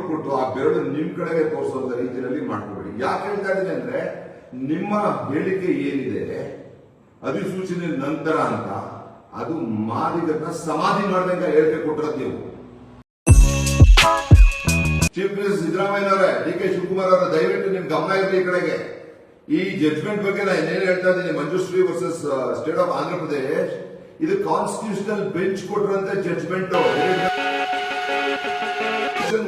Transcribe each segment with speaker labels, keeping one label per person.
Speaker 1: ಕೊಟ್ಬಿಟ್ಟು ಆ ಬೆರಳು ನಿಮ್ ಕಡೆಗೆ ತೋರಿಸುವಂತ ರೀತಿಯಲ್ಲಿ ಮಾಡ್ಕೋಬೇಡಿ. ಯಾಕೆ ಹೇಳ್ತಾ ಇದ್ದೀನಿ ಅಂದ್ರೆ, ನಿಮ್ಮ ಹೇಳಿಕೆ ಏನಿದೆ ಅಧಿಸೂಚನೆ ನಂತರ ಅಂತ, ಅದು ಮಾದಿಗರನ್ನ ಸಮಾಧಿ ಮಾಡ್ದಂಗ ಹೇಳಿಕೆ ಕೊಟ್ಟಿರೋದು ನೀವು. ಚೀಫ್ ಮಿನಿಸ್ಟರ್ ಸಿದ್ದರಾಮಯ್ಯನವರೇ, ಡಿ ಕೆ ಶಿವಕುಮಾರ್ ಅವರ, ದಯವಿಟ್ಟು ನಿಮ್ ಗಮನ ಇರಲಿ ಈ ಕಡೆಗೆ. ಈ ಜಡ್ಜ್ಮೆಂಟ್ ಬಗ್ಗೆ ನಾನು ಏನೇನು ಹೇಳ್ತಾ ಇದ್ದೀನಿ, Manjushree versus state of Andhra Pradesh, ಇದು ಕಾನ್ಸ್ಟಿಟ್ಯೂಷನಲ್ ಬೆಂಚ್ ಕೊಟ್ಟಿರುವಂತ judgment.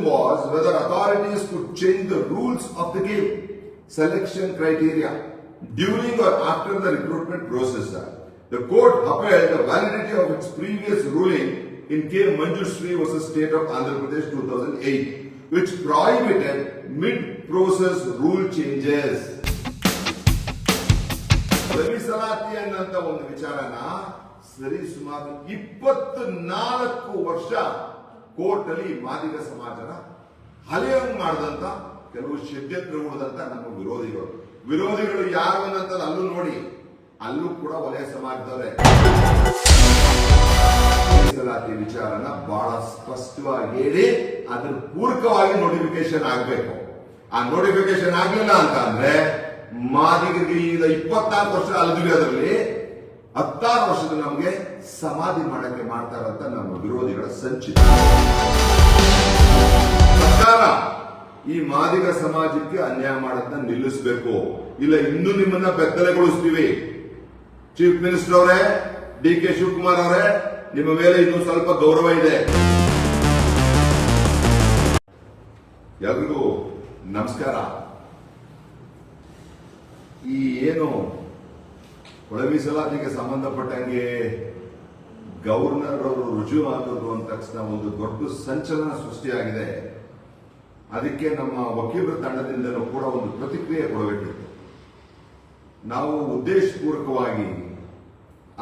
Speaker 1: Was whether authorities could change the rules of the game selection criteria during or after the recruitment process. The court upheld the validity of its previous ruling in K. Manjushri versus State of Andhra Pradesh 2008, which prohibited mid-process rule changes. ರವಿಸಲಾತಿ ಅನ್ನಂತ ಒಂದು ವಿಚಾರನ ಸರಿ ಸುಮಾರು 24 ವರ್ಷ court ಅಲ್ಲಿ ಮಾದಿಗ ಸಮಾಜನ ಹಲೆಯಂಗ್ ಮಾಡಿದಂತ ಕೆಲವು ಷಡ್ಯಂತ್ರ ಉಳಿದಂತ ನಮ್ಮ ವಿರೋಧಿಗಳು ಯಾರು ಅನ್ನಂತ ಅಲ್ಲೂ ನೋಡಿ, ಅಲ್ಲೂ ಕೂಡ ವಲಯ ಸಮಾಜದವರೇ ಮೀಸಲಾತಿ ವಿಚಾರನ ಬಹಳ ಸ್ಪಷ್ಟವಾಗಿ ಹೇಳಿ ಅದ್ರ ಪೂರಕವಾಗಿ ನೋಟಿಫಿಕೇಶನ್ ಆಗ್ಬೇಕು. ಆ ನೋಟಿಫಿಕೇಶನ್ ಆಗ್ಲಿಲ್ಲ ಅಂತ ಅಂದ್ರೆ ಮಾದಿಗರಿಗೆ ಈಗ 24 ವರ್ಷ ಅಲ್ದಿವಿ, ಅದರಲ್ಲಿ 16 ವರ್ಷದ ನಮಗೆ ಸಮಾಧಿ ಮಾಡಕ್ಕೆ ಮಾಡ್ತಾರಂತ ನಮ್ಮ ವಿರೋಧಿಗಳ ಸಂಚಿತ. ಸರ್ಕಾರ ಈ ಮಾದಿಗ ಸಮಾಜಕ್ಕೆ ಅನ್ಯಾಯ ಮಾಡೋದನ್ನ ನಿಲ್ಲಿಸಬೇಕು, ಇಲ್ಲ ಇನ್ನು ನಿಮ್ಮನ್ನ ಬೆತ್ತಲೆಗೊಳಿಸ್ತೀವಿ. ಚೀಫ್ ಮಿನಿಸ್ಟರ್ ಅವರೇ, ಡಿ ಕೆ ಶಿವಕುಮಾರ್ ಅವರೇ, ನಿಮ್ಮ ಮೇಲೆ ಇನ್ನೂ ಸ್ವಲ್ಪ ಗೌರವ ಇದೆ. ಎಲ್ರಿಗೂ ನಮಸ್ಕಾರ. ಈ ಏನು ಒಳ ಮೀಸಲಾತಿಗೆ ಸಂಬಂಧಪಟ್ಟಂಗೆ ಗವರ್ನರ್ ಅವರು ರುಜು ಆಗೋದು ಅಂದ ತಕ್ಷಣ ಒಂದು ದೊಡ್ಡ ಸಂಚಲನ ಸೃಷ್ಟಿಯಾಗಿದೆ. ಅದಕ್ಕೆ ನಮ್ಮ ವಕೀಲರ ತಂಡದಿಂದಲೂ ಕೂಡ ಒಂದು ಪ್ರತಿಕ್ರಿಯೆ ಕೊಡಬೇಕಿತ್ತು. ನಾವು ಉದ್ದೇಶಪೂರ್ವಕವಾಗಿ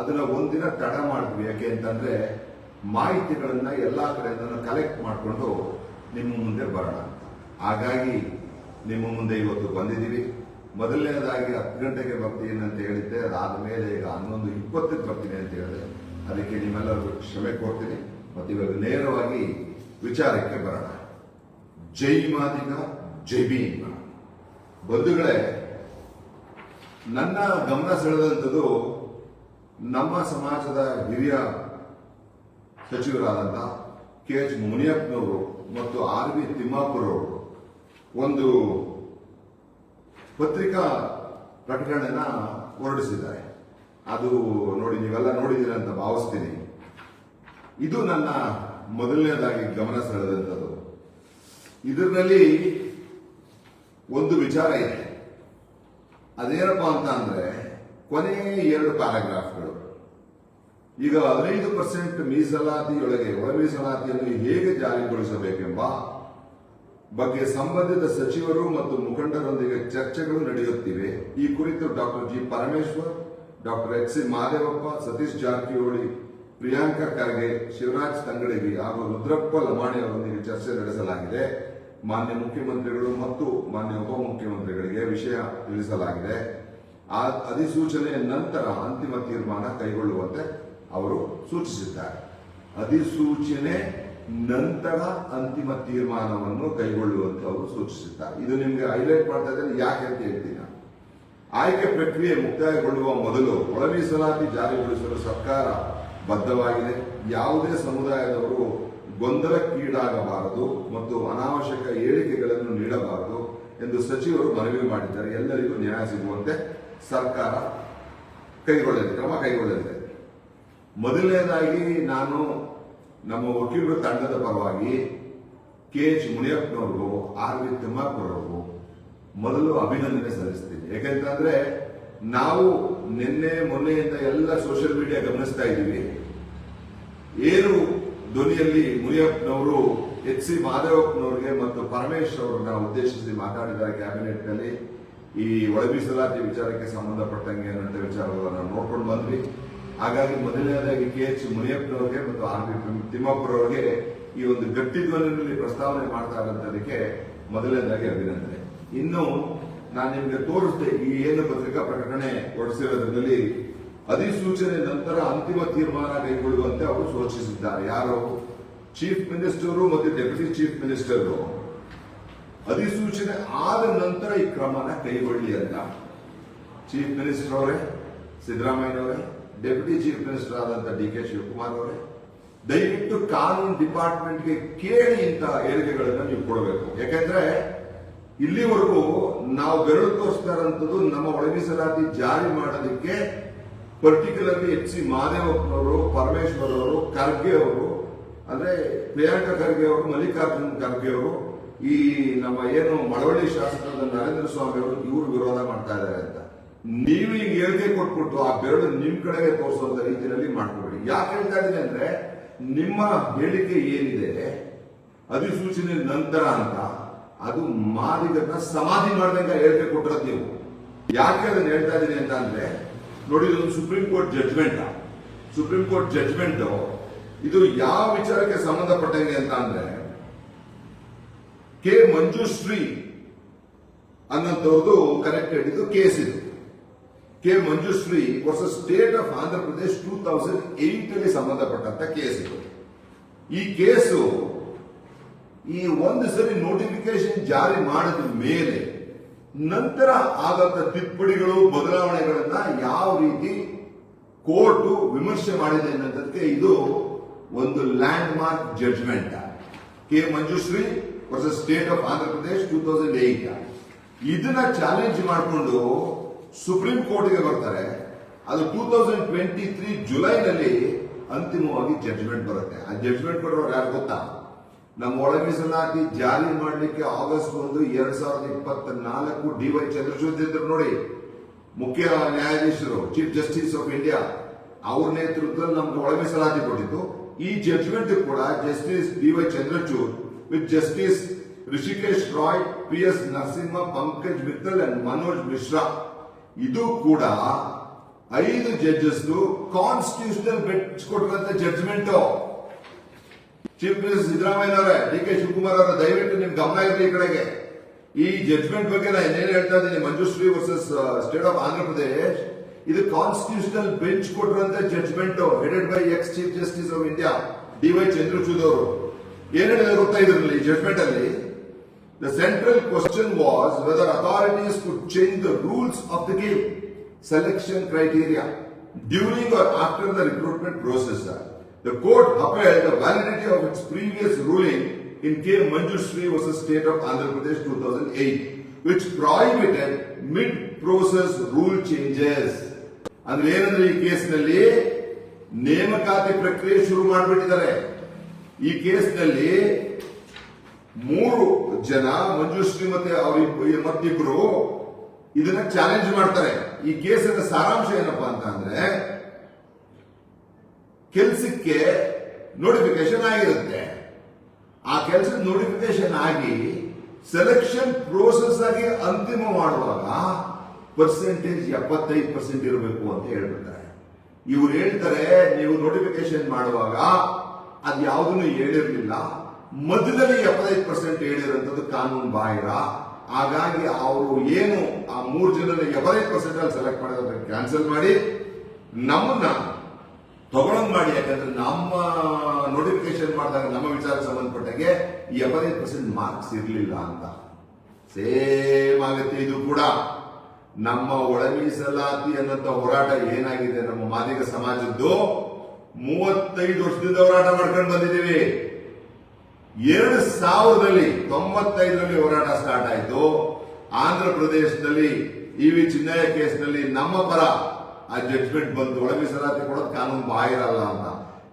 Speaker 1: ಅದನ್ನ ಒಂದಿನ ತಡ ಮಾಡಿದ್ವಿ. ಯಾಕೆ ಅಂತಂದ್ರೆ ಮಾಹಿತಿಗಳನ್ನ ಎಲ್ಲಾ ಕಡೆಯಿಂದ ಕಲೆಕ್ಟ್ ಮಾಡಿಕೊಂಡು ನಿಮ್ಮ ಮುಂದೆ ಬರೋಣ ಅಂತ. ಹಾಗಾಗಿ ನಿಮ್ಮ ಮುಂದೆ ಇವತ್ತು ಬಂದಿದ್ದೀವಿ. ಮೊದಲನೇದಾಗಿ 10 ಗಂಟೆಗೆ ಬರ್ತೀನಿ ಅಂತ ಹೇಳಿದ್ದೆ, ಅದಾದ ಮೇಲೆ ಈಗ 11:20ಕ್ಕೆ ಬರ್ತೀನಿ ಅಂತ ಹೇಳಿದೆ. ಅದಕ್ಕೆ ನಿಮ್ಮೆಲ್ಲರಿಗೂ ಕ್ಷಮೆ ಕೊಡ್ತೀನಿ. ಮತ್ತು ಇವಾಗ ನೇರವಾಗಿ ವಿಚಾರಕ್ಕೆ ಬರೋಣ. ಜೈ ಮಾದಿಗ, ಜೈ ಭೀಮ್. ಬಂಧುಗಳೇ, ನನ್ನ ಗಮನ ಸೆಳೆದಂಥದ್ದು ನಮ್ಮ ಸಮಾಜದ ಹಿರಿಯ ಸಚಿವರಾದಂಥ KH ಮುನಿಯಪ್ಪನವರು ಮತ್ತು RV ತಿಮ್ಮಾಪುರ ಅವರು ಒಂದು ಪತ್ರಿಕಾ ಪ್ರಕಟಣೆನ ಹೊರಡಿಸಿದ್ದಾರೆ. ಅದು ನೋಡಿ, ನೀವೆಲ್ಲ ನೋಡಿದ್ದೀರ ಅಂತ ಭಾವಿಸ್ತೀನಿ. ಇದು ನನ್ನ ಮೊದಲನೇದಾಗಿ ಗಮನ ಸೆಳೆದಂಥದ್ದು. ಇದರಲ್ಲಿ ಒಂದು ವಿಚಾರ ಇದೆ. ಅದೇನಪ್ಪಾ ಅಂತ ಅಂದ್ರೆ, ಕೊನೆ 2 ಪ್ಯಾರಾಗ್ರಾಫ್ಗಳು. ಈಗ 15% ಮೀಸಲಾತಿಯೊಳಗೆ ಒಳ ಮೀಸಲಾತಿಯನ್ನು ಹೇಗೆ ಜಾರಿಗೊಳಿಸಬೇಕೆಂಬ ಬಗ್ಗೆ ಸಂಬಂಧಿತ ಸಚಿವರು ಮತ್ತು ಮುಖಂಡರೊಂದಿಗೆ ಚರ್ಚೆಗಳು ನಡೆಯುತ್ತಿವೆ. ಈ ಕುರಿತು doctor G Parameshwar, doctor HC Mahadevappa, Satish Jarkiholi, Priyanka Kharge, Shivraj Tangadagi ಹಾಗೂ ರುದ್ರಪ್ಪ ಲಮಾಣಿ ಅವರೊಂದಿಗೆ ಚರ್ಚೆ ನಡೆಸಲಾಗಿದೆ. ಮಾನ್ಯ ಮುಖ್ಯಮಂತ್ರಿಗಳು ಮತ್ತು ಮಾನ್ಯ ಉಪಮುಖ್ಯಮಂತ್ರಿಗಳಿಗೆ ವಿಷಯ ತಿಳಿಸಲಾಗಿದೆ. ಆ ಅಧಿಸೂಚನೆಯ ನಂತರ ಅಂತಿಮ ತೀರ್ಮಾನ ಕೈಗೊಳ್ಳುವಂತೆ ಅವರು ಸೂಚಿಸಿದ್ದಾರೆ. ಅಧಿಸೂಚನೆ ನಂತರ ಅಂತಿಮ ತೀರ್ಮಾನವನ್ನು ಕೈಗೊಳ್ಳುವಂತೆ ಅವರು ಸೂಚಿಸಿದ್ದಾರೆ. ಇದು ನಿಮಗೆ ಹೈಲೈಟ್ ಮಾಡ್ತಾ ಇದ್ದಾರೆ. ಯಾಕೆ ಅಂತ ಹೇಳ್ತೀನಿ. ಆಯ್ಕೆ ಪ್ರಕ್ರಿಯೆ ಮುಕ್ತಾಯಗೊಳ್ಳುವ ಮೊದಲು ಒಳ ಮೀಸಲಾತಿ ಜಾರಿಗೊಳಿಸಲು ಸರ್ಕಾರ ಬದ್ಧವಾಗಿದೆ. ಯಾವುದೇ ಸಮುದಾಯದವರು ಗೊಂದಲಕ್ಕೀಡಾಗಬಾರದು ಮತ್ತು ಅನಾವಶ್ಯಕ ಹೇಳಿಕೆಗಳನ್ನು ನೀಡಬಾರದು ಎಂದು ಸಚಿವರು ಮನವಿ ಮಾಡಿದ್ದಾರೆ. ಎಲ್ಲರಿಗೂ ನ್ಯಾಯ ಸಿಗುವಂತೆ ಸರ್ಕಾರ ಕ್ರಮ ಕೈಗೊಳ್ಳಲಿದೆ. ಮೊದಲನೇದಾಗಿ ನಾನು ನಮ್ಮ ವಕೀಲರ ತಂಡದ ಪರವಾಗಿ KH ಮುನಿಯಪ್ಪನವ್ರಿಗೂ RV ತಿಮ್ಮಾಪುರವ್ರಿಗೂ ಮೊದಲು ಅಭಿನಂದನೆ ಸಲ್ಲಿಸ್ತೀನಿ. ಯಾಕೆಂತಂದ್ರೆ ನಾವು ನಿನ್ನೆ ಮೊನ್ನೆಯಿಂದ ಎಲ್ಲ ಸೋಷಿಯಲ್ ಮೀಡಿಯಾ ಗಮನಿಸ್ತಾ ಇದ್ದೀವಿ. ಏನು ಧ್ವನಿಯಲ್ಲಿ ಮುನಿಯಪ್ಪನವರು HC ಮಹದೇವಪ್ಪನವರಿಗೆ ಮತ್ತು ಪರಮೇಶ್ ಅವರನ್ನ ಉದ್ದೇಶಿಸಿ ಮಾತಾಡಿದ್ದಾರೆ ಕ್ಯಾಬಿನೆಟ್ ನಲ್ಲಿ. ಈ ಒಳ ಮೀಸಲಾತಿ ವಿಚಾರಕ್ಕೆ ಸಂಬಂಧಪಟ್ಟಂಗೆ ಅನ್ನೋ ವಿಚಾರಗಳನ್ನು ನೋಡ್ಕೊಂಡು ಬಂದ್ವಿ. ಹಾಗಾಗಿ ಮೊದಲನೇದಾಗಿ KH ಮುನಿಯಪ್ಪನವರಿಗೆ ಮತ್ತು RV ತಿಮ್ಮಾಪುರ ಅವರಿಗೆ ಈ ಒಂದು ಗಟ್ಟಿ ಧ್ವನಿಯಲ್ಲಿ ಪ್ರಸ್ತಾವನೆ ಮಾಡ್ತಾ ಇರೋದಕ್ಕೆ ಮೊದಲನೇದಾಗಿ ಅಭಿನಂದನೆ. ಇನ್ನು ನಾನು ನಿಮಗೆ ತೋರಿಸಿದೆ, ಈ ಏನು ಪತ್ರಿಕಾ ಪ್ರಕಟಣೆ ಹೊರಡಿಸಿರೋದ್ರಲ್ಲಿ ಅಧಿಸೂಚನೆ ನಂತರ ಅಂತಿಮ ತೀರ್ಮಾನ ಕೈಗೊಳ್ಳುವಂತೆ ಅವರು ಸೂಚಿಸಿದ್ದಾರೆ. ಯಾರು? ಚೀಫ್ ಮಿನಿಸ್ಟರ್ ಮತ್ತು ಡೆಪ್ಯೂಟಿ ಚೀಫ್ ಮಿನಿಸ್ಟರ್ ಅಧಿಸೂಚನೆ ಆದ ನಂತರ ಈ ಕ್ರಮನ ಕೈಗೊಳ್ಳಿ ಅಂತ ಚೀಫ್ ಮಿನಿಸ್ಟರ್ ಅವರೇ, ಸಿದ್ದರಾಮಯ್ಯನವರೇ, ಡೆಪ್ಯೂಟಿ ಚೀಫ್ ಮಿನಿಸ್ಟರ್ ಆದಂತ ಡಿ.ಕೆ. ಶಿವಕುಮಾರ್ ಅವರೇ, ದಯವಿಟ್ಟು ಕಾನೂನು ಡಿಪಾರ್ಟ್ಮೆಂಟ್ಗೆ ಕೇಳಿ ಇಂಥ ಹೇಳಿಕೆಗಳನ್ನ ನೀವು ಕೊಡಬೇಕು. ಯಾಕಂದ್ರೆ ಇಲ್ಲಿವರೆಗೂ ನಾವು ಬೆರಳು ತೋರಿಸ್ತಾ ಇರೋಂಥದ್ದು ನಮ್ಮ ಒಳ ಮೀಸಲಾತಿ ಜಾರಿ ಮಾಡೋದಕ್ಕೆ ಪರ್ಟಿಕ್ಯುಲರ್ಲಿ ಎಚ್.ಸಿ. ಮಹದೇವಪ್ಪನವರು, ಪರಮೇಶ್ವರ್ ಅವರು, ಖರ್ಗೆ ಅವರು, ಅಂದ್ರೆ ಪ್ರಿಯಾಂಕಾ ಖರ್ಗೆ ಅವರು, ಮಲ್ಲಿಕಾರ್ಜುನ್ ಖರ್ಗೆ ಅವರು, ಈ ನಮ್ಮ ಏನು ಮಳವಳ್ಳಿ ಶಾಸಕರಾದ ನರೇಂದ್ರ ಸ್ವಾಮಿ ಅವರು ಇವರು ವಿರೋಧ ಮಾಡ್ತಾ ಇದ್ದಾರೆ ಅಂತ ನೀವು ಈಗ ಹೇಳಿಕೆ ಕೊಟ್ಬಿಟ್ಟು ಆ ಬೆರಳು ನಿಮ್ ಕಡೆಗೆ ತೋರಿಸುವಂತ ರೀತಿಯಲ್ಲಿ ಮಾಡ್ಕೋಬೇಡಿ. ಯಾಕೆ ಹೇಳ್ತಾ ಇದ್ದೀನಿ ಅಂದ್ರೆ ನಿಮ್ಮ ಹೇಳಿಕೆ ಏನಿದೆ ಅಧಿಸೂಚನೆ ನಂತರ ಅಂತ ಅದು ಮಾದಿಗರನ್ನ ಸಮಾಧಿ ಮಾಡ್ದಂಗ ಹೇಳಿಕೆ ಕೊಟ್ಟಿರೋದು ನೀವು. ಯಾಕೆ ಅದನ್ನ ಹೇಳ್ತಾ ಇದ್ದೀನಿ ಅಂತ ಅಂದ್ರೆ ನೋಡಿ, ಇದೊಂದು Supreme Court judgement. Supreme Court judgement ಇದು ಯಾವ ವಿಚಾರಕ್ಕೆ ಸಂಬಂಧಪಟ್ಟಂಗೆ ಅಂತ ಅಂದ್ರೆ ಕೆ ಮಂಜುಶ್ರೀ ಅನ್ನೋಂಥವ್ರದ್ದು ಕನೆಕ್ಟೆಡ್ ಇದು ಕೇಸ್. ಇದು K Manjushree versus state of Andhra Pradesh 2008 ಅಲ್ಲಿ ಸಂಬಂಧಪಟ್ಟಂತ ಕೇಸ್ ಇದು. ಈ ಕೇಸು ಈ ಒಂದು ಸರಿ ನೋಟಿಫಿಕೇಶನ್ ಜಾರಿ ಮಾಡಿದ ಮೇಲೆ ನಂತರ ಆದಂತ ತಿದ್ದುಪಡಿಗಳು, ಬದಲಾವಣೆಗಳನ್ನ ಯಾವ ರೀತಿ ಕೋರ್ಟ್ ವಿಮರ್ಶೆ ಮಾಡಿದೆ ಅನ್ನೋದಕ್ಕೆ ಇದು ಒಂದು landmark judgement. K Manjushree versus state of Andhra Pradesh 2008. ಇದನ್ನ ಚಾಲೆಂಜ್ ಮಾಡಿಕೊಂಡು ಸುಪ್ರೀಂ ಕೋರ್ಟ್ಗೆ ಬರ್ತಾರೆ. ಅದು 2023 ಜುಲೈನಲ್ಲಿ ಅಂತಿಮವಾಗಿ ಜಡ್ಜ್ಮೆಂಟ್ ಬರುತ್ತೆ. ಆ ಜಡ್ಜ್ಮೆಂಟ್ ಕೊಡೋರು ಯಾರು ಗೊತ್ತಾ? ನಮ್ಮ ಒಳ ಮೀಸಲಾತಿ ಜಾರಿ ಮಾಡಲಿಕ್ಕೆ ಆಗಸ್ಟ್ 1, 2024 ಡಿ.ವೈ. ಚಂದ್ರಚೂಡ್ ಇದ್ರು ನೋಡಿ, ಮುಖ್ಯ ನ್ಯಾಯಾಧೀಶರು, ಚೀಫ್ ಜಸ್ಟಿಸ್ ಆಫ್ ಇಂಡಿಯಾ, ಅವ್ರ ನೇತೃತ್ವದಲ್ಲಿ ನಮ್ಗೆ ಒಳ ಮೀಸಲಾತಿ ಕೊಟ್ಟಿತ್ತು. ಈ ಜಡ್ಜ್ಮೆಂಟ್ ಕೂಡ justice D Y. Chandrachud with justice Hrishikesh Roy, P S. Narasimha, Pankaj Mittal and Manoj Mishra, ಇದು ಕೂಡ 5 ಜಡ್ಜಸ್ ಕಾನ್ಸ್ಟಿಟ್ಯೂಷನಲ್ ಬೆಂಚ್ ಕೊಟ್ಟಿರುವಂತ ಜಡ್ಜ್ಮೆಂಟ್. ಚೀಫ್ ಮಿನಿಸ್ಟರ್ ಸಿದ್ದರಾಮಯ್ಯನವರೇ, ಡಿ.ಕೆ. ಶಿವಕುಮಾರ್ ಅವರ ದಯವಿಟ್ಟು ನಿಮ್ ಗಮನ ಇರಲಿ ಈ ಕಡೆಗೆ. ಈ ಜಡ್ಜ್ಮೆಂಟ್ ಬಗ್ಗೆ ನಾನು ಏನೇನು ಹೇಳ್ತಾ ಇದ್ದೀನಿ, Manjushree versus state of Andhra Pradesh, ಇದು ಕಾನ್ಸ್ಟಿಟ್ಯೂಷನಲ್ ಬೆಂಚ್ ಕೊಟ್ಟಿರುವಂತ judgment headed by ex chief justice of India D Y. Chandrachud ಅವರು. ಏನ್ ಹೇಳಿದ್ರೆ ಗೊತ್ತಾ ಇದರಲ್ಲಿ ಜಡ್ಜ್ಮೆಂಟ್ ಅಲ್ಲಿ? The central question was whether authorities could change the rules of the game, selection criteria, during or after the recruitment process. The court upheld the validity of its previous ruling in K. Manjushri versus State of Andhra Pradesh 2008, which prohibited mid-process rule changes. ಅಂದ್ರೆ ಏನಂದ್ರೆ ಈ ಕೇಸ್ನಲ್ಲಿ ನೇಮಕಾತಿ ಪ್ರಕ್ರಿಯೆ ಶುರು ಮಾಡಿಬಿಟ್ಟಿದ್ದಾರೆ. ಈ ಕೇಸ್ನಲ್ಲಿ 3 ಜನ ಮಂಜುಶ್ರೀ ಮತ್ತಿಬ್ರು ಇದನ್ನ ಚಾಲೆಂಜ್ ಮಾಡ್ತಾರೆ. ಈ ಕೇಸಿನ ಸಾರಾಂಶ ಏನಪ್ಪಾ ಅಂತ ಅಂದ್ರೆ, ಕೆಲಸಕ್ಕೆ ನೋಟಿಫಿಕೇಶನ್ ಆಗಿರುತ್ತೆ. ಆ ಕೆಲಸದ ನೋಟಿಫಿಕೇಶನ್ ಆಗಿ ಸೆಲೆಕ್ಷನ್ ಪ್ರೋಸೆಸ್ ಆಗಿ ಅಂತಿಮ ಮಾಡುವಾಗ ಪರ್ಸೆಂಟೇಜ್ 75% ಇರಬೇಕು ಅಂತ ಹೇಳ್ಬಿಡ್ತಾರೆ. ಇವ್ರು ಹೇಳ್ತಾರೆ ನೀವು ನೋಟಿಫಿಕೇಶನ್ ಮಾಡುವಾಗ ಅದು ಯಾವುದನ್ನು ಹೇಳಿರ್ಲಿಲ್ಲ, ಮಧ್ಯದಲ್ಲಿ 75% ಹೇಳಿರುವಂತದ್ದು ಕಾನೂನು ಬಾಹಿರ. ಹಾಗಾಗಿ ಅವರು ಏನು ಆ 3 ಜನರಲ್ಲಿ 75% ಅಲ್ಲಿ ಸೆಲೆಕ್ಟ್ ಮಾಡೋದನ್ನ ಕ್ಯಾನ್ಸಲ್ ಮಾಡಿ ನಮ್ಮನ್ನ ತಗೊಳಂಗ್ ಮಾಡಿ. ಯಾಕಂದ್ರೆ ನಮ್ಮ ನೋಟಿಫಿಕೇಶನ್ ಮಾಡಿದಾಗ ನಮ್ಮ ವಿಚಾರಕ್ಕೆ ಸಂಬಂಧಪಟ್ಟಾಗೆ 75% ಮಾರ್ಕ್ಸ್ ಇರಲಿಲ್ಲ ಅಂತ. ಸೇಮ್ ಆಗುತ್ತೆ ಇದು ಕೂಡ. ನಮ್ಮ ಒಳ ಮೀಸಲಾತಿ ಅನ್ನೋಂಥ ಹೋರಾಟ ಏನಾಗಿದೆ ನಮ್ಮ ಮಾದಿಗ ಸಮಾಜದ್ದು, 35 ವರ್ಷದಿಂದ ಹೋರಾಟ ಮಾಡ್ಕೊಂಡು ಬಂದಿದ್ದೀವಿ. 2095ರಲ್ಲಿ ಹೋರಾಟ ಸ್ಟಾರ್ಟ್ ಆಯ್ತು. ಆಂಧ್ರ ಪ್ರದೇಶದಲ್ಲಿ ಇ.ವಿ. ಚಿನ್ನಯ್ಯ ಕೇಸ್ನಲ್ಲಿ ನಮ್ಮ ಪರ ಆ ಜಡ್ಜ್ಮೆಂಟ್ ಬಂತು, ಒಳ ಮೀಸಲಾತಿ ಕೊಡೋದು ಕಾನೂನು ಬಾಹಿರ ಅಲ್ಲ ಅಂತ.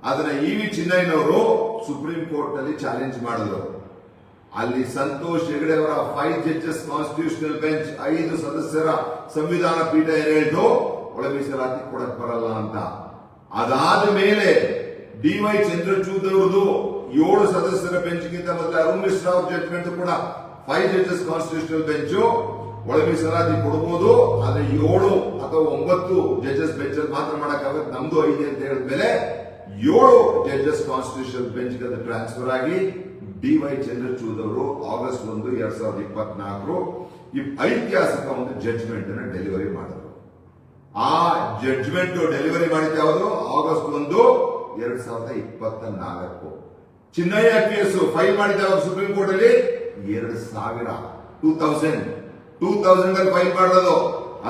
Speaker 1: ಅದನ್ನ ಇ.ವಿ. ಚಿನ್ನಯ್ಯನವರು ಸುಪ್ರೀಂ ಕೋರ್ಟ್ ನಲ್ಲಿ ಚಾಲೆಂಜ್ ಮಾಡಿದ್ರು. ಅಲ್ಲಿ ಸಂತೋಷ್ ಹೆಗಡೆ ಅವರ 5 ಜಡ್ಜಸ್ ಕಾನ್ಸ್ಟಿಟ್ಯೂಷನಲ್ ಬೆಂಚ್ 5 ಸದಸ್ಯರ ಸಂವಿಧಾನ ಪೀಠ ಏನ್ ಹೇಳ್ತು, ಒಳ ಮೀಸಲಾತಿ ಕೊಡಕ್ ಬರಲ್ಲ ಅಂತ. ಅದಾದ ಮೇಲೆ ಡಿ.ವೈ. ಚಂದ್ರಚೂಡ್ ಅವರದು 7 ಸದಸ್ಯರ ಬೆಂಚ್ಗಿಂತ ಮೊದಲು ಅರುಣ್ ಮಿಶ್ರಾ ಅವ್ರ ಜಡ್ಜ್ಮೆಂಟ್ ಕೂಡ 5 ಜಡ್ಜಸ್ ಕಾನ್ಸ್ಟಿಟ್ಯೂಷನಲ್ ಬೆಂಚ್ ಒಳ ಮೀಸಲಾತಿ ಕೊಡಬಹುದು, ಆದ್ರೆ 7 ಅಥವಾ 9 ಜಡ್ಜಸ್ ಬೆಂಚ್ ಅಲ್ಲಿ ಮಾತ್ರ ಮಾಡಕ್ಕಾಗುತ್ತೆ, ನಮ್ದು 5 ಅಂತ ಹೇಳಿದ್ಮೇಲೆ 7 ಜಡ್ಜಸ್ ಕಾನ್ಸ್ಟಿಟ್ಯೂಷನಲ್ ಬೆಂಚ್ ಟ್ರಾನ್ಸ್ಫರ್ ಆಗಿ ಡಿ.ವೈ. ಚಂದ್ರಚೂಡ್ ಅವರು ಆಗಸ್ಟ್ 1, 2024 ಈ ಐತಿಹಾಸಿಕ ಒಂದು ಜಡ್ಜ್ಮೆಂಟ್ ಅನ್ನು ಡೆಲಿವರಿ ಮಾಡಿದ್ರು. ಆ ಜಡ್ಜ್ಮೆಂಟ್ ಡೆಲಿವರಿ ಮಾಡಿದ ಯಾವುದು? ಆಗಸ್ಟ್ 1, 2024. ಚಿನ್ನಯ್ಯ ಕೇಸು ಫೈಲ್ ಮಾಡಿದ ಸುಪ್ರೀಂ ಕೋರ್ಟ್ ಅಲ್ಲಿ 2000 ಫೈಲ್ ಮಾಡೋದು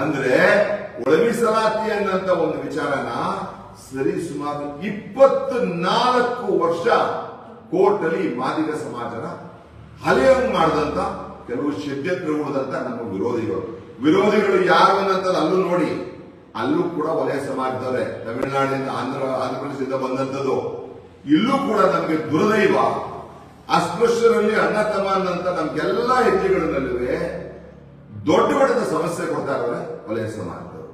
Speaker 1: ಅಂದ್ರೆ ಒಳ ಮೀಸಲಾತಿ ಅನ್ನಂತ ಒಂದು ವಿಚಾರನ ಸರಿ ಸುಮಾರು 24 ವರ್ಷ ಕೋರ್ಟ್ ಅಲ್ಲಿ ಮಾದಿಗ ಸಮಾಜನ ಹಲೆಯನ್ನು ಮಾಡಿದಂತ ಕೆಲವು ಷಡ್ಯಂತ್ರಗಳಂತ ನಮ್ಮ ವಿರೋಧಿಗಳು ಯಾರು ಅನ್ನಂತದ್ದು ಅಲ್ಲೂ ನೋಡಿ, ಅಲ್ಲೂ ಕೂಡ ವಲಯ ಸಮಾಜದವರೇ, ತಮಿಳುನಾಡಿನಿಂದ ಆಂಧ್ರಪ್ರದೇಶದಿಂದ ಬಂದಂತದ್ದು. ಇಲ್ಲೂ ಕೂಡ ನಮಗೆ ದುರ್ದೈವ, ಅಸ್ಪೃಶ್ಯರಲ್ಲಿ ಅಣ್ಣ ತಮ್ಮ ಅನ್ನಂತ ನಮ್ಗೆಲ್ಲಾ ಹೆಜ್ಜೆಗಳಿನಲ್ಲೂ ದೊಡ್ಡ ಮಟ್ಟದ ಸಮಸ್ಯೆ ಕೊಡ್ತಾ ಇದ್ದಾರೆ ವಲಯ ಸಮಾಜದವರು.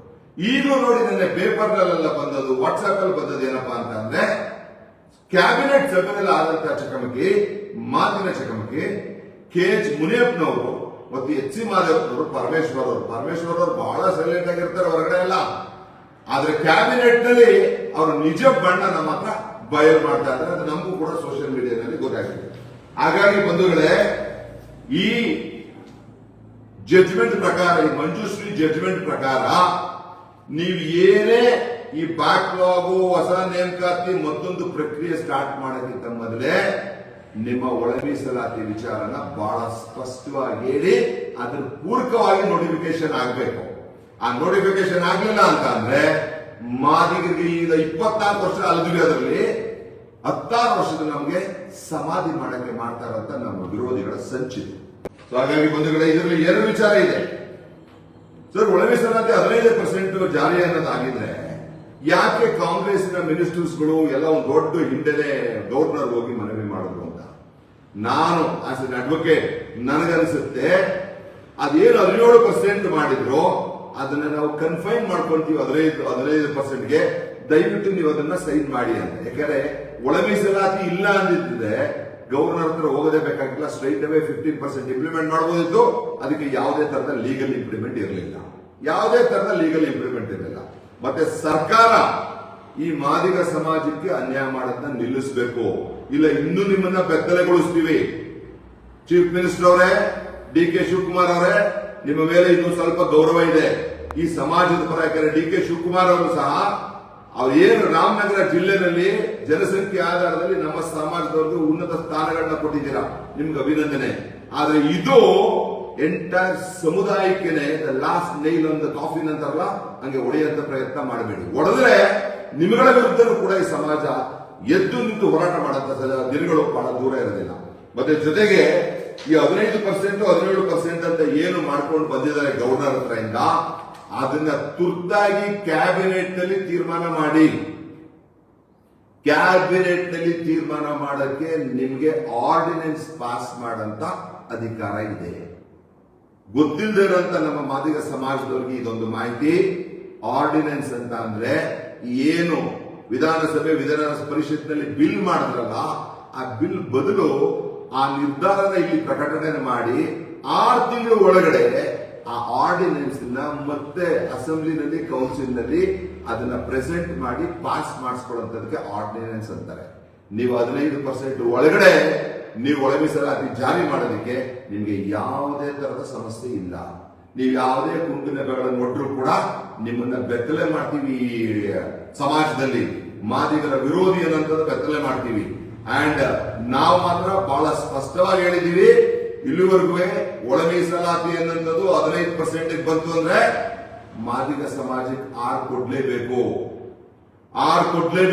Speaker 1: ಈಗಲೂ ನೋಡಿ ನನ್ನ ಪೇಪರ್ನಲ್ಲೆಲ್ಲ ಬಂದದ್ದು, ವಾಟ್ಸ್ಆಪ್ ಅಲ್ಲಿ ಬಂದದ್ದು ಏನಪ್ಪಾ ಅಂತಂದ್ರೆ, ಕ್ಯಾಬಿನೆಟ್ ಸಭೆಯಲ್ಲಿ ಆದಂತಹ ಚಕಮಕಿ, ಮಾತಿನ ಚಕಮಕಿ, KH ಮುನಿಯಪ್ಪನವರು ಮತ್ತು HC ಮಾದೇವಪ್ಪನವರು, ಪರಮೇಶ್ವರ್ ಅವರು ಬಹಳ ಸೈಲೆಂಟ್ ಆಗಿರ್ತಾರೆ ಹೊರಗಡೆ ಎಲ್ಲ, ಆದ್ರೆ ಕ್ಯಾಬಿನೆಟ್ ನಲ್ಲಿ ಅವರು ನಿಜ ಬಣ್ಣ ನಮ್ಮ ಹತ್ರ ಬಯಲು ಮಾಡ್ತಾ ಇದ್ದಾರೆ. ಅದು ನಮಗೂ ಕೂಡ ಸೋಷಿಯಲ್ ಮೀಡಿಯಾದಲ್ಲಿ ಗೊತ್ತಾಗಿದೆ. ಹಾಗಾಗಿ ಬಂಧುಗಳೇ, ಈ ಜಡ್ಜ್ಮೆಂಟ್ ಪ್ರಕಾರ, ಈ ಮಂಜುಶ್ರೀ ಜಡ್ಜ್ಮೆಂಟ್ ಪ್ರಕಾರ ನೀವು ಏನೇ ಈ ಬ್ಯಾಕ್ಲಾಗು, ಹೊಸ ನೇಮಕಾತಿ, ಮತ್ತೊಂದು ಪ್ರಕ್ರಿಯೆ ಸ್ಟಾರ್ಟ್ ಮಾಡೋಕ್ಕಿಂತ ಮೊದಲೇ ನಿಮ್ಮ ಒಳ ಮೀಸಲಾತಿ ವಿಚಾರನ ಬಹಳ ಸ್ಪಷ್ಟವಾಗಿ ಹೇಳಿ ಅದ್ರ ಪೂರಕವಾಗಿ ನೋಟಿಫಿಕೇಶನ್ ಆಗಬೇಕು. ಆ ನೋಟಿಫಿಕೇಶನ್ ಆಗ್ಲಿಲ್ಲ ಅಂತ ಅಂದ್ರೆ ಮಾದಿಗರಿಗೆ ಈಗ 24 ವರ್ಷ ಅಲ್ದಿವಿ, ಅದರಲ್ಲಿ 16 ವರ್ಷದ ನಮಗೆ ಸಮಾಧಿ ಮಾಡಕ್ಕೆ ಮಾಡ್ತಾರಂತ ನಮ್ಮ ವಿರೋಧಿಗಳ ಸಂಚಿತು. ಹಾಗಾಗಿ ಬಂಧುಗಳೇ, ಇದರಲ್ಲಿ 2 ವಿಚಾರ ಇದೆ ಸರ್. ಒಳ ಮೀಸಲಾತಿ 15% ಜಾರಿ ಅನ್ನೋದಾಗಿದ್ರೆ ಯಾಕೆ ಕಾಂಗ್ರೆಸ್ನ ಮಿನಿಸ್ಟರ್ಸ್ಗಳು ಎಲ್ಲ ಒಂದು ದೊಡ್ಡ ಹಿಂದೆನೆ ಗವರ್ನರ್ ಹೋಗಿ ಮನವಿ ಮಾಡಿದ್ರು ಅಂತ ನಾನು ಆಸ್ ಎನ್ ಅಡ್ವೊಕೇಟ್ ನನಗನ್ಸುತ್ತೆ, ಅದೇನು 17% ಮಾಡಿದ್ರು ಅದನ್ನ ನಾವು ಕನ್ಫೈನ್ ಮಾಡ್ಕೊಳ್ತೀವಿ 15%ಗೆ, ದಯವಿಟ್ಟು ನೀವು ಅದನ್ನ ಸೈನ್ ಮಾಡಿ ಅಂತ. ಯಾಕಂದ್ರೆ ಒಳ ಮೀಸಲಾತಿ ಇಲ್ಲ ಅಂದಿದ್ರೆ ಗವರ್ನರ್ ಹತ್ರ ಹೋಗೋದೇ ಬೇಕಾಗಿಲ್ಲ, ಸ್ಟ್ರೈಟ್ ಅವೇ 15% ಇಂಪ್ಲಿಮೆಂಟ್ ಮಾಡಬಹುದಿತ್ತು. ಅದಕ್ಕೆ ಯಾವುದೇ ತರದ ಲೀಗಲ್ ಇಂಪ್ಲಿಮೆಂಟ್ ಇರಲಿಲ್ಲ. ಮತ್ತೆ ಸರ್ಕಾರ ಈ ಮಾದಿಗ ಸಮಾಜಕ್ಕೆ ಅನ್ಯಾಯ ಮಾಡೋದನ್ನ ನಿಲ್ಲಿಸಬೇಕು, ಇಲ್ಲ ಇನ್ನೂ ನಿಮ್ಮನ್ನ ಬೆತ್ತಲೆಗೊಳಿಸ್ತೀವಿ. ಚೀಫ್ ಮಿನಿಸ್ಟರ್ ಅವರೇ, DK ಶಿವಕುಮಾರ್ ಅವರೇ, ನಿಮ್ಮ ಮೇಲೆ ಇನ್ನೂ ಸ್ವಲ್ಪ ಗೌರವ ಇದೆ ಈ ಸಮಾಜದ ಪರ. ಯಾಕಂದ್ರೆ DK ಶಿವಕುಮಾರ್ ಅವರು ಸಹ ಏನು ರಾಮನಗರ ಜಿಲ್ಲೆನಲ್ಲಿ ಜನಸಂಖ್ಯೆ ಆಧಾರದಲ್ಲಿ ನಮ್ಮ ಸಮಾಜದವರಿಗೆ ಉನ್ನತ ಸ್ಥಾನಗಳನ್ನ ಕೊಟ್ಟಿದ್ದೀರಾ, ನಿಮ್ಗೆ ಅಭಿನಂದನೆ. ಆದ್ರೆ ಇದು ಎಂಟೈರ್ ಸಮುದಾಯಕ್ಕೇನೆ ಲಾಸ್ಟ್ ನೈಲ್ ಒಂದು ಕಾಫಿನ್ ಅಂತಾರಲ್ಲ, ಹಂಗೆ ಹೊಡೆಯುವಂತ ಪ್ರಯತ್ನ ಮಾಡಬೇಡಿ. ಹೊಡೆದ್ರೆ ನಿಮ್ಮಗಳ ವಿರುದ್ಧನೂ ಕೂಡ ಈ ಸಮಾಜ ಎದ್ದು ನಿಂತು ಹೋರಾಟ ಮಾಡಂತ ದಿನಗಳು ಬಹಳ ದೂರ ಇರೋದಿಲ್ಲ. ಮತ್ತೆ ಜೊತೆಗೆ ಈ 15% 17% ಅಂತ ಏನು ಮಾಡ್ಕೊಂಡು ಬಂದಿದ್ದಾರೆ ಗವರ್ನರ್ ಹತ್ರ ಇಂದ, ಅದನ್ನ ತುರ್ತಾಗಿ ಕ್ಯಾಬಿನೆಟ್ ನಲ್ಲಿ ತೀರ್ಮಾನ ಮಾಡಕ್ಕೆ ನಿಮ್ಗೆ ಆರ್ಡಿನೆನ್ಸ್ ಪಾಸ್ ಮಾಡಂತ ಅಧಿಕಾರ ಇದೆ. ಗೊತ್ತಿಲ್ಲದೆ ಇರುವಂತ ನಮ್ಮ ಮಾದಿಗ ಸಮಾಜದವರಿಗೆ ಇದೊಂದು ಮಾಹಿತಿ. ಆರ್ಡಿನೆನ್ಸ್ ಅಂತ ಅಂದ್ರೆ ಏನು ವಿಧಾನ ಪರಿಷತ್ನಲ್ಲಿ ಬಿಲ್ ಮಾಡಿದ್ರಲ್ಲ, ಆ ಬಿಲ್ ಬದಲು ಆ ನಿರ್ಧಾರನ ಇಲ್ಲಿ ಪ್ರಕಟಣೆ ಮಾಡಿ 6 ತಿಂಗಳ ಒಳಗಡೆ ಆ ಆರ್ಡಿನೆನ್ಸ್ ಮತ್ತೆ ಅಸೆಂಬ್ಲಿನಲ್ಲಿ, ಕೌನ್ಸಿಲ್ ನಲ್ಲಿ ಅದನ್ನ ಪ್ರೆಸೆಂಟ್ ಮಾಡಿ ಪಾಸ್ ಮಾಡಿಸ್ಕೊಳ್ಳುವಂತದಕ್ಕೆ ಆರ್ಡಿನೆನ್ಸ್ ಅಂತಾರೆ. ನೀವು 15% ಒಳಗಡೆ ನೀವು ಒಳ ಮೀಸಲಾತಿ ಜಾರಿ ಮಾಡೋದಕ್ಕೆ ನಿಮ್ಗೆ ಯಾವುದೇ ತರದ ಸಮಸ್ಯೆ ಇಲ್ಲ. ನೀವು ಯಾವುದೇ ಕುಂಟು ನೆಪಗಳನ್ನು ಒಟ್ಟರು ಕೂಡ ನಿಮ್ಮನ್ನ ಬೆತ್ತಲೆ ಮಾಡ್ತೀವಿ. ಸಮಾಜದಲ್ಲಿ ಮಾದಿಗರ ವಿರೋಧಿ ಅನ್ನೋಂಥದ್ದು ಬೆತ್ತಲೆ ಮಾಡ್ತೀವಿ. ಅಂಡ್ ನಾವು ಮಾತ್ರ ಬಹಳ ಸ್ಪಷ್ಟವಾಗಿ ಹೇಳಿದೀವಿ, ಇಲ್ಲಿವರೆಗೂ ಒಳ ಮೀಸಲಾತಿ ಅನ್ನೋದು 15% ಬಂತು ಅಂದ್ರೆ ಮಾದಿಗ ಸಮಾಜಕ್ಕೆ 6 ಕೊಡ್ಲೇಬೇಕು. ಯಾಕಂದ್ರೆ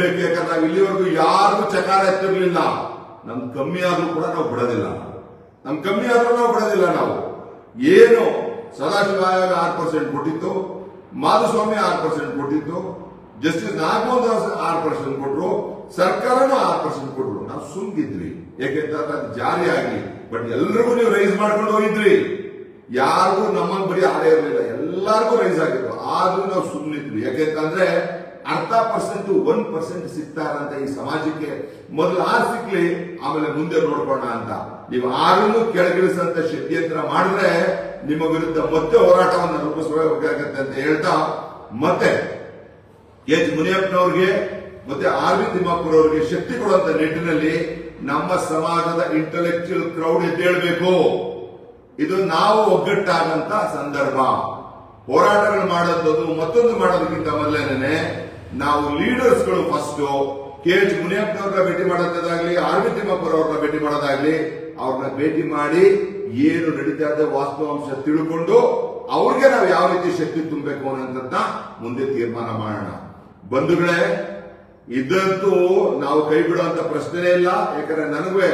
Speaker 1: ನಾವು ಇಲ್ಲಿವರೆಗೂ ಯಾರಿಗೂ ಚಕಾರ ಎತ್ತಿರ್ಲಿಲ್ಲ. ನಮ್ ಕಮ್ಮಿ ಆದ್ರೂ ಕೂಡ ನಾವು ಬಿಡೋದಿಲ್ಲ. ನಾವು ಏನು ಸದಾಶಿವ ಆಯೋಗ 6% ಕೊಟ್ಟಿತ್ತು, ಮಾಧುಸ್ವಾಮಿ 6% ಕೊಟ್ಟಿತ್ತು, ಜಸ್ಟಿಸ್ ನಾಗಮೋಹನ್ ದಾಸ್ 6% ಕೊಟ್ರು, ಸರ್ಕಾರನೂ 6% ಕೊಟ್ರು. ನಾವು ಸುಮ್ಗಿದ್ವಿ, ಯಾಕೆಂದ್ರೆ ಅದು ಜಾರಿ ಆಗಲಿ. ಬಟ್ ಎಲ್ರಿಗೂ ನೀವು ರೈಸ್ ಮಾಡ್ಕೊಂಡು ಹೋಗಿದ್ರಿ, ಯಾರಿಗೂ ನಮ್ಮನ್ನು ಬರೀ ಆಡೇ ಇರಲಿಲ್ಲ, ಎಲ್ಲರಿಗೂ ರೈಸ್ ಆಗಿತ್ತು. ಆದ್ರೂ ನಾವು ಸುಮ್ಮನಿದ್ವಿ. ಯಾಕೆಂತಂದ್ರೆ 1% ಸಿಗ್ತಾರಂತ ಈ ಸಮಾಜಕ್ಕೆ. ಮೊದಲು 6 ಸಿಕ್ಲಿ, ಆಮೇಲೆ ಮುಂದೆ ನೋಡ್ಕೋಣ ಅಂತ. ನೀವು 6 ಕೆಳಗಿಳಿಸಂತ ಷಡ್ಯಂತ್ರ ಮಾಡಿದ್ರೆ ನಿಮ್ಮ ವಿರುದ್ಧ ಮತ್ತೆ ಹೋರಾಟವನ್ನು ರೂಪಿಸಬೇಕಾಗತ್ತೆ ಅಂತ ಹೇಳ್ತಾ, ಮತ್ತೆ KH ಮುನಿಯಪ್ಪನವ್ರಿಗೆ ಮತ್ತೆ RV ತಿಮ್ಮಾಪುರ ಅವರಿಗೆ ಶಕ್ತಿ ಕೊಡುವಂತ ನಿಟ್ಟಿನಲ್ಲಿ ನಮ್ಮ ಸಮಾಜದ ಇಂಟೆಲೆಕ್ಚುಯಲ್ ಕ್ರೌಡ್ ಎದ್ದೇಳಬೇಕು. ಇದು ನಾವು ಒಗ್ಗಟ್ಟಾಗಂತ ಸಂದರ್ಭ. ಹೋರಾಟಗಳು ಮಾಡೋದು ಮತ್ತೊಂದು ಮಾಡೋದಕ್ಕಿಂತ ಮೊದಲೇನೆ ನಾವು ಲೀಡರ್ಸ್ಗಳು ಫಸ್ಟ್ KH ಮುನಿಯಪ್ಪನವ್ರನ್ನ ಭೇಟಿ ಮಾಡೋದಾಗ್ಲಿ, RV ತಿಮ್ಮಾಪುರ ಅವ್ರನ್ನ ಭೇಟಿ ಮಾಡೋದಾಗ್ಲಿ, ಅವ್ರನ್ನ ಭೇಟಿ ಮಾಡಿ ಏನು ನಡೀತಾ ಇದೆ ವಾಸ್ತವಾಂಶ ತಿಳ್ಕೊಂಡು ಅವ್ರಿಗೆ ನಾವು ಯಾವ ರೀತಿ ಶಕ್ತಿ ತುಂಬಬೇಕು ಅನ್ನೋದನ್ನ ಮುಂದೆ ತೀರ್ಮಾನ ಮಾಡೋಣ. ಬಂಧುಗಳೇ, ಇದಂತೂ ನಾವು ಕೈ ಬಿಡುವಂತ ಪ್ರಶ್ನೆನೇ ಇಲ್ಲ. ಯಾಕಂದ್ರೆ ನನಗೆ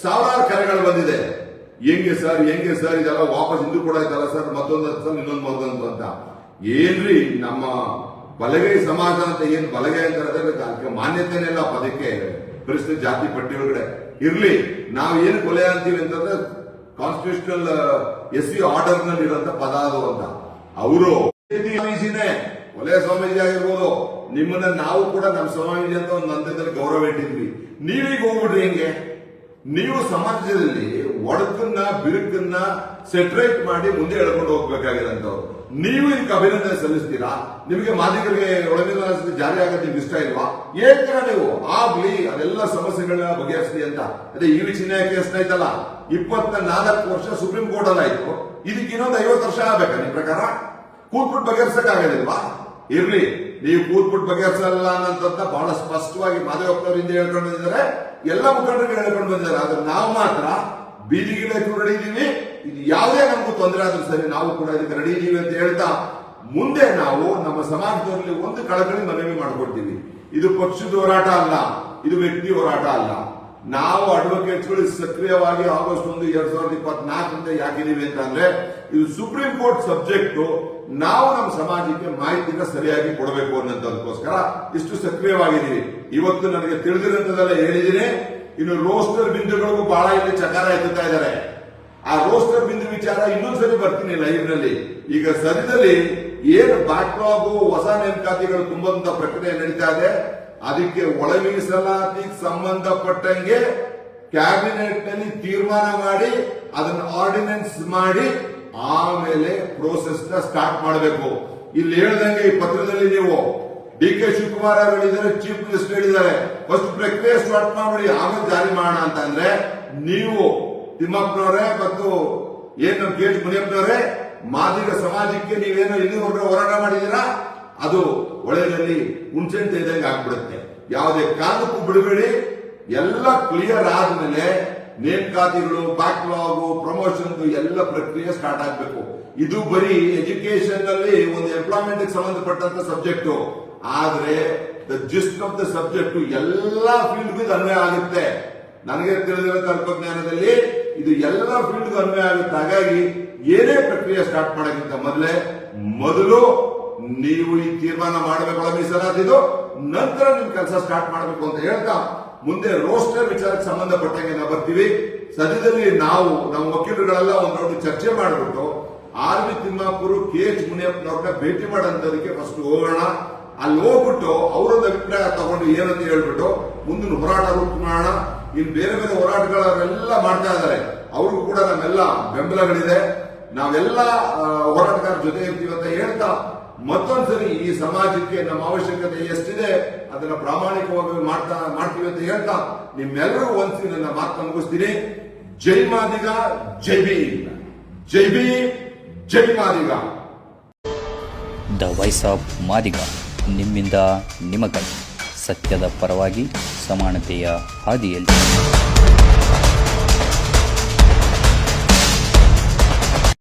Speaker 1: ಸಾವಿರಾರು ಕರೆಗಳು ಬಂದಿದೆ. ಹೆಂಗೆ ಸರ್ ಇದೆಲ್ಲ ವಾಪಸ್ ಹಿಂದೂ ಕೂಡ ಇದ್ದಲ್ಲ ಸರ್, ಇನ್ನೊಂದು ಅಂತ. ಏನ್ರಿ, ನಮ್ಮ ಬಲಗೈ ಸಮಾಜ ಅಂತ ಏನ್ ಬಲಗೈ ಅಂತ ಅದಕ್ಕೆ ಮಾನ್ಯತೆನೇ ಇಲ್ಲ ಪದಕ್ಕೆ. ಪರಿಸ್ಥಿತಿ ಜಾತಿ ಪಟ್ಟಿ ಒಳಗಡೆ ಇರ್ಲಿ, ನಾವು ಏನು ಕೊಲೆ ಅಂತೀವಿ ಅಂತಂದ್ರೆ ಕಾನ್ಸ್ಟಿಟ್ಯೂಷನಲ್ SC ಆರ್ಡರ್ ನಲ್ಲಿ ಇರುವಂತ ಪದ ಅದು ಅಂತ. ಅವರು ಕೊಲೆ ಸ್ವಾಮೀಜಿ ಆಗಿರ್ಬೋದು, ನಿಮ್ಮನ್ನ ನಾವು ಕೂಡ ನಮ್ಮ ಸ್ವಾಮೀಜಿ ಅಂತ ಒಂದು ಹಂತದಲ್ಲಿ ಗೌರವ ಇಟ್ಟಿದ್ವಿ. ನೀವೀಗ ಹೋಗ್ಬಿಡ್ರಿ ಹೆಂಗೆ? ನೀವು ಸಮಾಜದಲ್ಲಿ ಒಡಕನ್ನ ಬಿರುಕನ್ನ ಸೆಟ್ರೇಟ್ ಮಾಡಿ ಮುಂದೆ ಎಳ್ಕೊಂಡು ಹೋಗ್ಬೇಕಾಗಿರೋಂಥವ್ರು. ನೀವು ಇದಕ್ಕೆ ಅಭಿನಂದನೆ ಸಲ್ಲಿಸ್ತೀರಾ? ನಿಮಗೆ ಮಾದಿಗರಿಗೆ ಒಳಗಿನ ಜಾರಿ ಆಗೋದು ನಿಮ್ಗೆ ಇಷ್ಟ ಇಲ್ವಾ? ಹೇಳ್ತೀರಾ ನೀವು, ಆಗ್ಲಿ, ಅದೆಲ್ಲ ಸಮಸ್ಯೆಗಳನ್ನ ಬಗೆಹರಿಸ್ಲಿ ಅಂತ. ಅದೇ EV ಚಿನ್ನಯ್ಯ ಕೇಸ್ ಆಯ್ತಲ್ಲ, 24 ವರ್ಷ ಸುಪ್ರೀಂ ಕೋರ್ಟ್ ಅಲ್ಲಿ ಆಯ್ತು. ಇದಕ್ಕೆ ಇನ್ನೊಂದು 50 ವರ್ಷ ಆಗ್ಬೇಕಾ ನಿಮ್ ಪ್ರಕಾರ? ಕೂತ್ಬಿಟ್ಟು ಬಗೆಹರಿಸಕ್ ಆಗೋದಿಲ್ವಾ? ಇರ್ಲಿ, ನೀವು ಕೂತ್ಬಿಟ್ಟು ಬಗೆಹರಿಸಲ್ಲ ಅನ್ನೋಂಥದ್ದ ಬಹಳ ಸ್ಪಷ್ಟವಾಗಿ ಮಾದೇವಪ್ಪನವರಿಂದ ಹೇಳ್ಕೊಂಡು ಬಂದಿದ್ದಾರೆ, ಎಲ್ಲ ಮುಖಂಡರಿಗೆ ಹೇಳ್ಕೊಂಡು ಬಂದಿದ್ದಾರೆ. ಆದ್ರೆ ನಾವು ಮಾತ್ರ ಬೀದಿಗಿಡಕ್ಕೂ ರೆಡಿ ಇದೀವಿ. ಇದು ಯಾವುದೇ ನಮಗೂ ತೊಂದರೆ ಆದ್ರೂ ಸರಿ, ನಾವು ಕೂಡ ಇದಕ್ಕೆ ರೆಡಿ ಇದೀವಿ ಅಂತ ಹೇಳ್ತಾ ಮುಂದೆ ನಾವು ನಮ್ಮ ಸಮಾಜದಲ್ಲಿ ಒಂದು ಕಳಕಳಿ ಮನವಿ ಮಾಡ್ಕೊಡ್ತೀವಿ. ಇದು ಪಕ್ಷದ ಹೋರಾಟ ಅಲ್ಲ, ಇದು ವ್ಯಕ್ತಿ ಹೋರಾಟ ಅಲ್ಲ. ನಾವು ಅಡ್ವೊಕೇಟ್ಸ್ಗಳು ಸಕ್ರಿಯವಾಗಿ ಆಗಸ್ಟ್ 1, 2024 ಯಾಕಿದೀವಿ ಅಂತಂದ್ರೆ, ಇದು ಸುಪ್ರೀಂ ಕೋರ್ಟ್ ಸಬ್ಜೆಕ್ಟ್. ನಾವು ನಮ್ಮ ಸಮಾಜಕ್ಕೆ ಮಾಹಿತಿನ ಸರಿಯಾಗಿ ಕೊಡಬೇಕು ಅನ್ನೋದಕ್ಕೋಸ್ಕರ ಇಷ್ಟು ಸಕ್ರಿಯವಾಗಿದ್ದೀವಿ. ಇವತ್ತು ನನಗೆ ತಿಳಿದಿರೋದೆಲ್ಲ ಹೇಳಿದ್ದೀನಿ. ಇನ್ನು ರೋಸ್ಟರ್ ಬಿಂದುಗಳಿಗೂ ಬಹಳ ಇಲ್ಲಿ ಚಕಾರ ಎತ್ತುತ್ತಾ ಇದ್ದಾರೆ. ಆ ರೋಸ್ಟರ್ ಬಿಂದು ವಿಚಾರ ಇನ್ನೊಂದ್ಸರಿ ಬರ್ತೀನಿ ಲೈವ್ ನಲ್ಲಿ. ಈಗ ಸದ್ಯದಲ್ಲಿ ಏನು ಬ್ಯಾಕ್ಲಾಗು ಹೊಸ ನೇಮಕಾತಿಗಳು ತುಂಬಂತ ಪ್ರಕ್ರಿಯೆ ನಡೀತಾ ಇದೆ, ಅದಕ್ಕೆ ಒಳ ಮೀಸಲಾತಿಗೆ ಸಂಬಂಧಪಟ್ಟಂಗೆ ಕ್ಯಾಬಿನೆಟ್ ನಲ್ಲಿ ತೀರ್ಮಾನ ಮಾಡಿ ಅದನ್ನ ಆರ್ಡಿನೆನ್ಸ್ ಮಾಡಿ ಆಮೇಲೆ ಪ್ರೋಸೆಸ್ ನ ಸ್ಟಾರ್ಟ್ ಮಾಡಬೇಕು. ಇಲ್ಲಿ ಹೇಳ್ದಂಗೆ ಈ ಪತ್ರದಲ್ಲಿ ನೀವು DK ಶಿವಕುಮಾರ್ ಅವರು ಹೇಳಿದ್ದಾರೆ, ಚೀಫ್ ಮಿನಿಸ್ಟರ್ ಹೇಳಿದ್ದಾರೆ, ಫಸ್ಟ್ ಪ್ರಕ್ರಿಯೆ ಸ್ಟಾರ್ಟ್ ಮಾಡಿ ಆಮೇಲೆ ಜಾರಿ ಮಾಡೋಣ ಅಂತ. ಅಂದ್ರೆ ನೀವು ತಿಮ್ಮಪ್ಪನವರೇ ಮತ್ತು ಏನು KH ಮುನಿಯಪ್ಪನವರೇ, ಮಾದಿಗ ಸಮಾಜಕ್ಕೆ ನೀವೇನೋ ಇಲ್ಲಿವರೆಗೂ ಹೋರಾಟ ಮಾಡಿದೀರಾ, ಅದು ಒಳ್ಳೆಯಲ್ಲಿ ಹುಣಸೆಂತ ಇದ್ದಂಗೆ ಆಗ್ಬಿಡುತ್ತೆ. ಯಾವುದೇ ಕಾರಣಕ್ಕೂ ಬಿಡಬೇಡಿ. ಎಲ್ಲ ಕ್ಲಿಯರ್ ಆದ್ಮೇಲೆ ನೇಮಕಾತಿಗಳು, ಬ್ಯಾಕ್ಲಾಗು, ಪ್ರಮೋಷನ್ ಎಲ್ಲ ಪ್ರಕ್ರಿಯೆ ಸ್ಟಾರ್ಟ್ ಆಗ್ಬೇಕು. ಇದು ಬರೀ ಎಜುಕೇಶನ್ ನಲ್ಲಿ ಒಂದು ಎಂಪ್ಲಾಯ್ಮೆಂಟ್ ಸಂಬಂಧಪಟ್ಟಂತ ಸಬ್ಜೆಕ್ಟ್. ಆದ್ರೆ the gist of the subject ಎಲ್ಲಾ ಫೀಲ್ಡ್ಗೂ ಅನ್ವಯ ಆಗುತ್ತೆ. ನನಗೆ ತಿಳಿದಿರೋ ತತ್ವಜ್ಞಾನದಲ್ಲಿ ಇದು ಎಲ್ಲ ಫೀಲ್ಡ್ಗೂ ಅನ್ವಯ ಆಗುತ್ತೆ. ಹಾಗಾಗಿ ಏನೇ ಪ್ರಕ್ರಿಯೆ ಸ್ಟಾರ್ಟ್ ಮಾಡೋಕ್ಕಿಂತ ಮೊದಲು ನೀವು ಈ ತೀರ್ಮಾನ ಮಾಡಬೇಕು ಮೀಸಲಾತಿದು, ನಂತರ ನಿಮ್ ಕೆಲಸ ಸ್ಟಾರ್ಟ್ ಮಾಡಬೇಕು ಅಂತ ಹೇಳ್ತಾ ಮುಂದೆ ರೋಸ್ಟರ್ ವಿಚಾರಕ್ಕೆ ಸಂಬಂಧಪಟ್ಟಂಗೆ ನಾವು ಬರ್ತೀವಿ. ಸದ್ಯದಲ್ಲಿ ನಾವು ನಮ್ಮ ವಕೀಲರುಗಳೆಲ್ಲ ಒಂದು ರೌಂಡ್ ಚರ್ಚೆ ಮಾಡಿಬಿಟ್ಟು RV ತಿಮ್ಮಾಪುರ KH ಮುನಿಯಪ್ಪನವ್ರನ್ನ ಭೇಟಿ ಮಾಡೋದಕ್ಕೆ ಫಸ್ಟ್ ಹೋಗೋಣ. ಅಲ್ಲಿ ಹೋಗ್ಬಿಟ್ಟು ಅವರೊಂದು ಅಭಿಪ್ರಾಯ ತಗೊಂಡು ಏನಂತ ಹೇಳ್ಬಿಟ್ಟು ಮುಂದಿನ ಹೋರಾಟ ರೂಪ ಮಾಡೋಣ. ಇನ್ನು ಬೇರೆ ಬೇರೆ ಹೋರಾಟಗಾರರೆಲ್ಲ ಮಾಡ್ತಾ ಇದ್ದಾರೆ, ಅವ್ರಿಗೂ ಕೂಡ ನಮ್ಮೆಲ್ಲ ಬೆಂಬಲಗಳಿದೆ. ನಾವೆಲ್ಲ ಹೋರಾಟಗಾರರ ಜೊತೆ ಇರ್ತೀವಿ ಅಂತ ಹೇಳ್ತಾ ಮತ್ತೊಂದ್ಸರಿ ಈ ಸಮಾಜಕ್ಕೆ ನಮ್ಮ ಅವಶ್ಯಕತೆ ಎಷ್ಟಿದೆ ಅದನ್ನ ಪ್ರಾಮಾಣಿಕವಾಗಿ ಮಾಡ್ತೀವಿ ಅಂತ ಹೇಳ್ತಾ ನಿಮ್ಮೆಲ್ಲರೂ ಒಂದ್ಸಿ ನನ್ನ ಮಾತನ್ನ ಮುಗಿಸ್ತೀನಿ. ಜೈ ಮಾದಿಗ, ಜೈ ಭೀಮ್, ಜೈ ಭೀಮ್, ಜೈ Madiga.
Speaker 2: The voice of Madiga, ನಿಮ್ಮಿಂದ ನಿಮಗಾಗಿ, ಸತ್ಯದ ಪರವಾಗಿ, ಸಮಾನತೆಯ ಹಾದಿಯಲ್ಲಿ.